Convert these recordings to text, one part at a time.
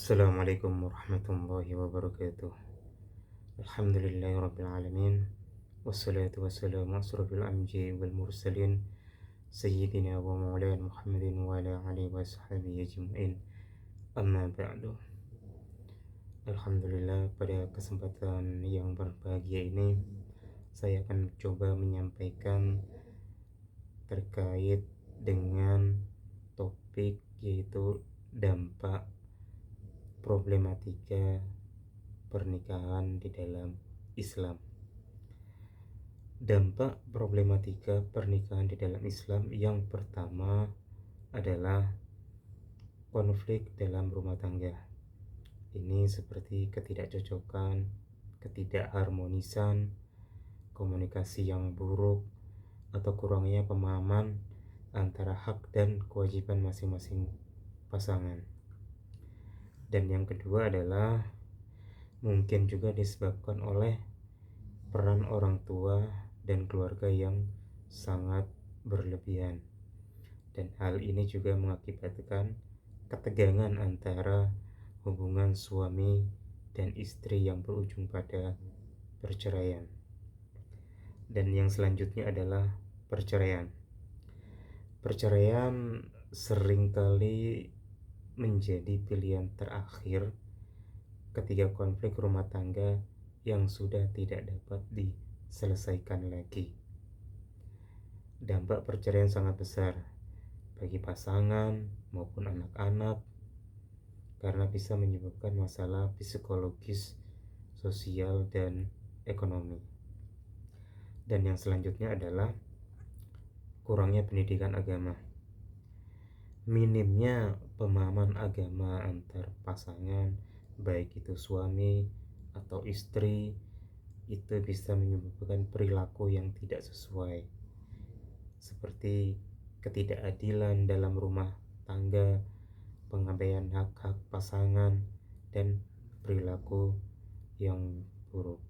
Assalamualaikum warahmatullahi wabarakatuh. Alhamdulillahirrabbilalamin. Wassalatu wassalamu asrafil anbiya'i wal mursalin Sayyidina wa maulana Muhammadin wa ala alihi wa sahbihi ajma'in. Amma ba'du. Alhamdulillah, pada kesempatan yang berbahagia ini saya akan coba menyampaikan terkait dengan topik yaitu dampak problematika pernikahan di dalam Islam. Dampak problematika pernikahan di dalam Islam yang pertama adalah konflik dalam rumah tangga. Ini seperti ketidakcocokan, ketidakharmonisan, komunikasi yang buruk, atau kurangnya pemahaman antara hak dan kewajiban masing-masing pasangan. Dan yang kedua adalah mungkin juga disebabkan oleh peran orang tua dan keluarga yang sangat berlebihan. Dan hal ini juga mengakibatkan ketegangan antara hubungan suami dan istri yang berujung pada perceraian. Dan yang selanjutnya adalah perceraian. Perceraian seringkali menjadi pilihan terakhir ketika konflik rumah tangga yang sudah tidak dapat diselesaikan lagi. Dampak perceraian sangat besar bagi pasangan maupun anak-anak karena bisa menyebabkan masalah psikologis, sosial, dan ekonomi. Dan yang selanjutnya adalah kurangnya pendidikan agama. Minimnya pemahaman agama antar pasangan, baik itu suami atau istri, itu bisa menyebabkan perilaku yang tidak sesuai, seperti ketidakadilan dalam rumah tangga, pengabaian hak-hak pasangan, dan perilaku yang buruk.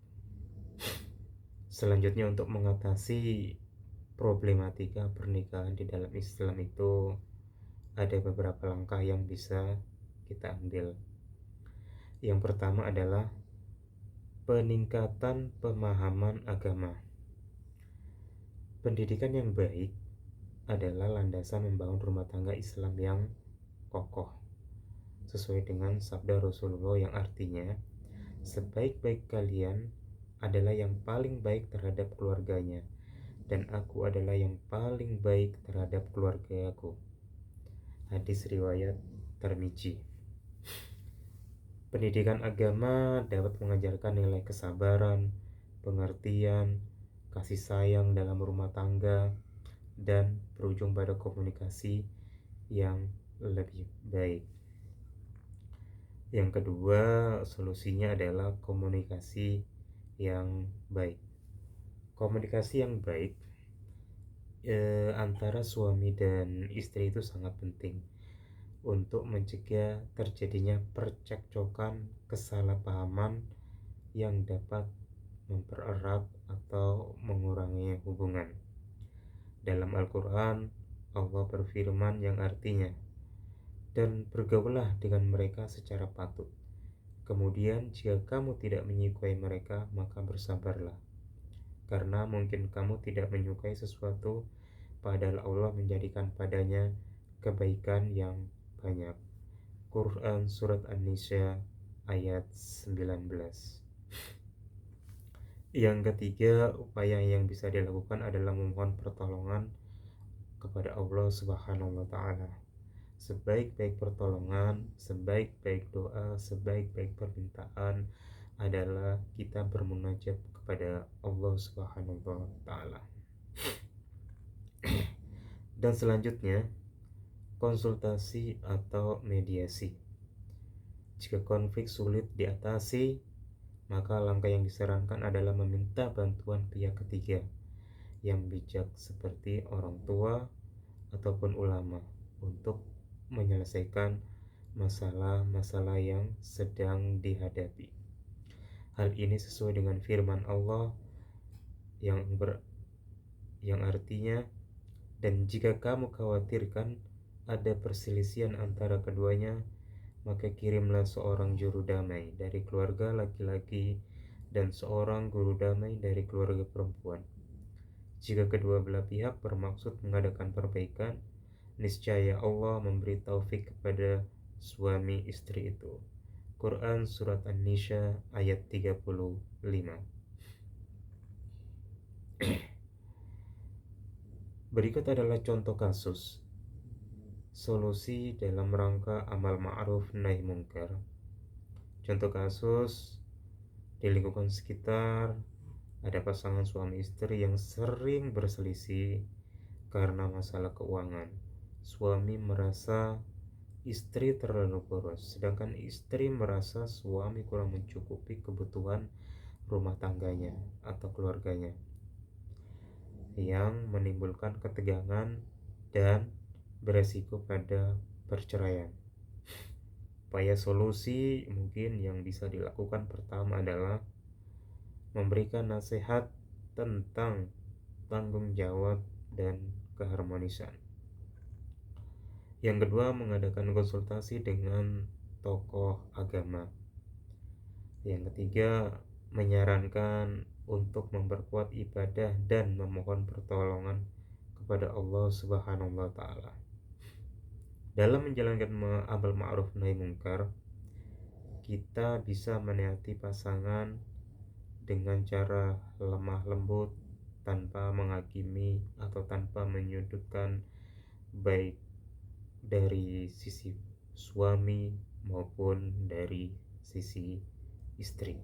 Selanjutnya, untuk mengatasi problematika pernikahan di dalam Islam itu ada beberapa langkah yang bisa kita ambil. Yang pertama adalah peningkatan pemahaman agama. Pendidikan yang baik adalah landasan membangun rumah tangga Islam yang kokoh, sesuai dengan sabda Rasulullah yang artinya, sebaik-baik kalian adalah yang paling baik terhadap keluarganya, dan aku adalah yang paling baik terhadap keluargaku. Hadis riwayat Tirmidzi. Pendidikan agama dapat mengajarkan nilai kesabaran, pengertian, kasih sayang dalam rumah tangga, dan berujung pada komunikasi yang lebih baik. Yang kedua, solusinya adalah komunikasi yang baik. Komunikasi yang baik antara suami dan istri itu sangat penting untuk mencegah terjadinya percekcokan, kesalahpahaman yang dapat mempererat atau mengurangi hubungan. Dalam Al-Quran, Allah berfirman yang artinya, dan bergaulah dengan mereka secara patut. Kemudian jika kamu tidak menyukai mereka, maka bersabarlah. Karena mungkin kamu tidak menyukai sesuatu, padahal Allah menjadikan padanya kebaikan yang banyak. Quran Surat An-Nisa ayat 19. Yang ketiga, upaya yang bisa dilakukan adalah memohon pertolongan kepada Allah Subhanahu wa Ta'ala. Sebaik-baik pertolongan, sebaik-baik doa, sebaik-baik permintaan adalah kita bermunajat kepada Allah Subhanahu wa Ta'ala. Dan selanjutnya, konsultasi atau mediasi. Jika konflik sulit diatasi, maka langkah yang disarankan adalah meminta bantuan pihak ketiga yang bijak seperti orang tua ataupun ulama untuk menyelesaikan masalah-masalah yang sedang dihadapi. Hal ini sesuai dengan firman Allah yang artinya, dan jika kamu khawatirkan ada perselisihan antara keduanya, maka kirimlah seorang juru damai dari keluarga laki-laki dan seorang guru damai dari keluarga perempuan. Jika kedua belah pihak bermaksud mengadakan perbaikan, niscaya Allah memberi taufik kepada suami istri itu. Quran Surat An-Nisa ayat 35. Berikut adalah contoh kasus solusi dalam rangka amal ma'ruf nahi mungkar. Contoh kasus di lingkungan sekitar, ada pasangan suami istri yang sering berselisih karena masalah keuangan. Suami merasa istri terlalu boros, sedangkan istri merasa suami kurang mencukupi kebutuhan rumah tangganya atau keluarganya, yang menimbulkan ketegangan dan beresiko pada perceraian. Upaya solusi mungkin yang bisa dilakukan pertama adalah memberikan nasihat tentang tanggung jawab dan keharmonisan. Yang kedua, mengadakan konsultasi dengan tokoh agama. Yang ketiga, menyarankan untuk memperkuat ibadah dan memohon pertolongan kepada Allah Subhanahu wa taala. Dalam menjalankan amal ma'ruf nahi mungkar, kita bisa menasihati pasangan dengan cara lemah lembut, tanpa menghakimi atau tanpa menyudutkan, baik dari sisi suami maupun dari sisi istri.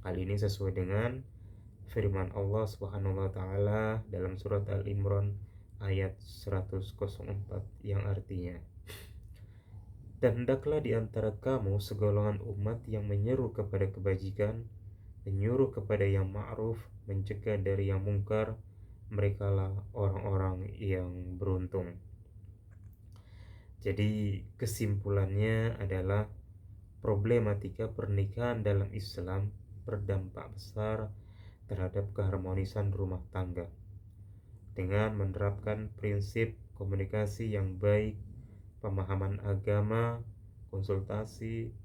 Hal ini sesuai dengan firman Allah Subhanahu wa taala dalam surat Al-Imran ayat 104 yang artinya, dan hendaklah di antara kamu segolongan umat yang menyeru kepada kebajikan, menyuruh kepada yang ma'ruf, mencegah dari yang mungkar. Merekalah orang-orang yang beruntung. Jadi kesimpulannya adalah problematika pernikahan dalam Islam berdampak besar terhadap keharmonisan rumah tangga. Dengan menerapkan prinsip komunikasi yang baik, pemahaman agama, konsultasi,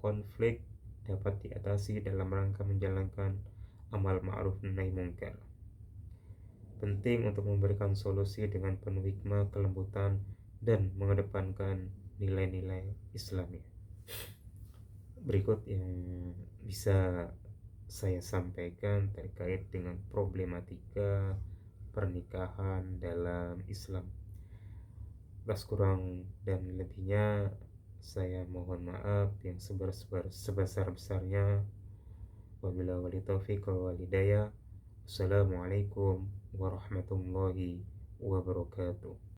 konflik dapat diatasi dalam rangka menjalankan amal ma'ruf nahi mungkar. Penting untuk memberikan solusi dengan penuh hikmah, kelembutan, dan mengedepankan nilai-nilai Islami. Berikut yang bisa saya sampaikan terkait dengan problematika pernikahan dalam Islam. Atas kurang dan lebihnya saya mohon maaf yang sebesar-besarnya. Wabillahi taufiq wal hidayah. Assalamualaikum warahmatullahi wabarakatuh.